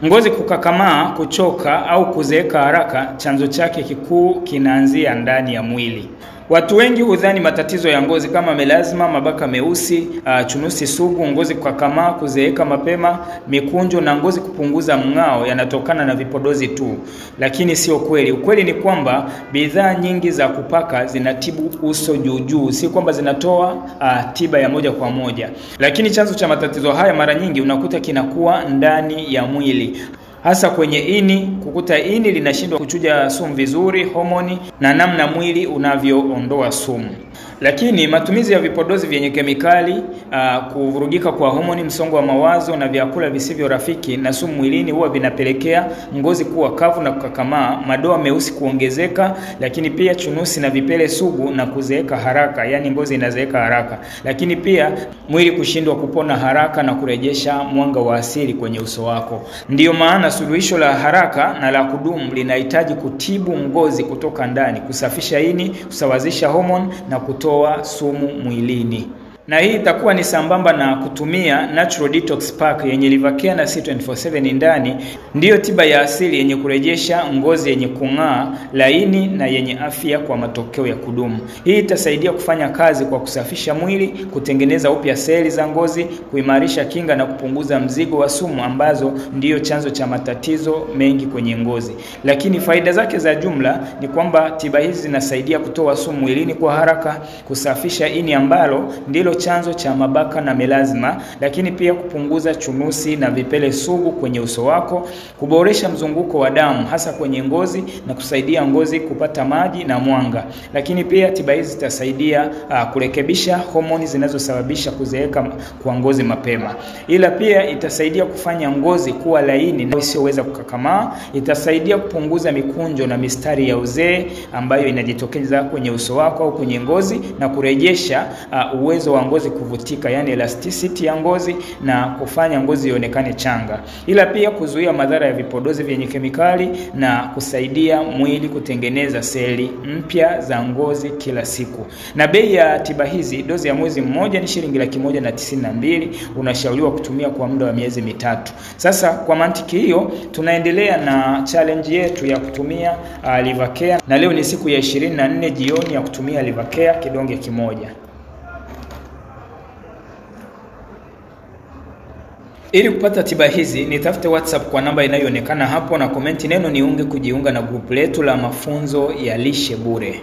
Ngozi kukakamaa, kuchoka au kuzeeka haraka, chanzo chake kikuu kinaanzia ndani ya mwili. Watu wengi hudhani matatizo ya ngozi kama melasma, mabaka meusi, chunusi sugu, ngozi kukakamaa, kuzeeka mapema, mikunjo na ngozi kupunguza mng'ao yanatokana na vipodozi tu. Lakini sio kweli. Ukweli ni kwamba bidhaa nyingi za kupaka zinatibu uso juu, si kwamba zinatoa tiba ya moja kwa moja. Lakini chanzo cha matatizo haya mara nyingi unakuta kinakuwa ndani ya mwili. Hasa kwenye ini, kukuta ini linashindwa kuchuja sumu vizuri, homoni na namna mwili unavyoondoa sumu. Lakini matumizi ya vipodozi vyenye kemikali, kuvurugika kwa homoni, msongo wa mawazo na vyakula visivyo rafiki na sumu mwilini huwa vinapelekea ngozi kuwa kavu na kukakamaa, madoa meusi kuongezeka, lakini pia chunusi na vipele sugu na kuzeeka haraka, yani ngozi inazeeka haraka. Lakini pia mwili kushindwa kupona haraka na kurejesha mwanga wa asili kwenye uso wako. Ndiyo maana suluhisho la haraka na la kudumu linahitaji kutibu ngozi kutoka ndani, kusafisha ini, kusawazisha homoni na kutoa sumu mwilini. Na hii itakuwa ni sambamba na kutumia Natural Detox Pack yenye Liver Care na C24/7 ndani. Ndiyo tiba ya asili yenye kurejesha ngozi yenye kung'aa, laini na yenye afya kwa matokeo ya kudumu. Hii itasaidia kufanya kazi kwa kusafisha mwili, kutengeneza upya seli za ngozi, kuimarisha kinga na kupunguza mzigo wa sumu ambazo ndiyo chanzo cha matatizo mengi kwenye ngozi. Lakini faida zake za jumla ni kwamba tiba hizi zinasaidia kutoa sumu mwilini kwa haraka, kusafisha ini ambalo ndilo chanzo cha mabaka na melasma, lakini pia kupunguza chunusi na vipele sugu kwenye uso wako, kuboresha mzunguko wa damu hasa kwenye ngozi na kusaidia ngozi kupata maji na mwanga. Lakini pia tiba hizi zitasaidia kurekebisha homoni zinazosababisha kuzeeka kwa ngozi mapema. Ila pia itasaidia kufanya ngozi kuwa laini na isiyoweza kukakamaa, itasaidia kupunguza mikunjo na mistari ya uzee ambayo inajitokeza kwenye uso wako au kwenye ngozi na kurejesha uwezo wa ngozi kuvutika, yani elasticity ya ngozi, na kufanya ngozi ionekane changa. Ila pia kuzuia madhara ya vipodozi vyenye kemikali na kusaidia mwili kutengeneza seli mpya za ngozi kila siku. Na bei ya tiba hizi, dozi ya mwezi mmoja ni shilingi 192. Unashauriwa kutumia kwa muda wa miezi 3. Sasa kwa mantiki hiyo tunaendelea na challenge yetu ya kutumia Liver Care, na leo ni siku ya 24 jioni ya kutumia Liver Care kidonge kimoja. Ili kupata tiba hizi, nitafute WhatsApp kwa namba inayoonekana hapo na komenti neno niunge kujiunga na grupu letu la mafunzo ya lishe bure.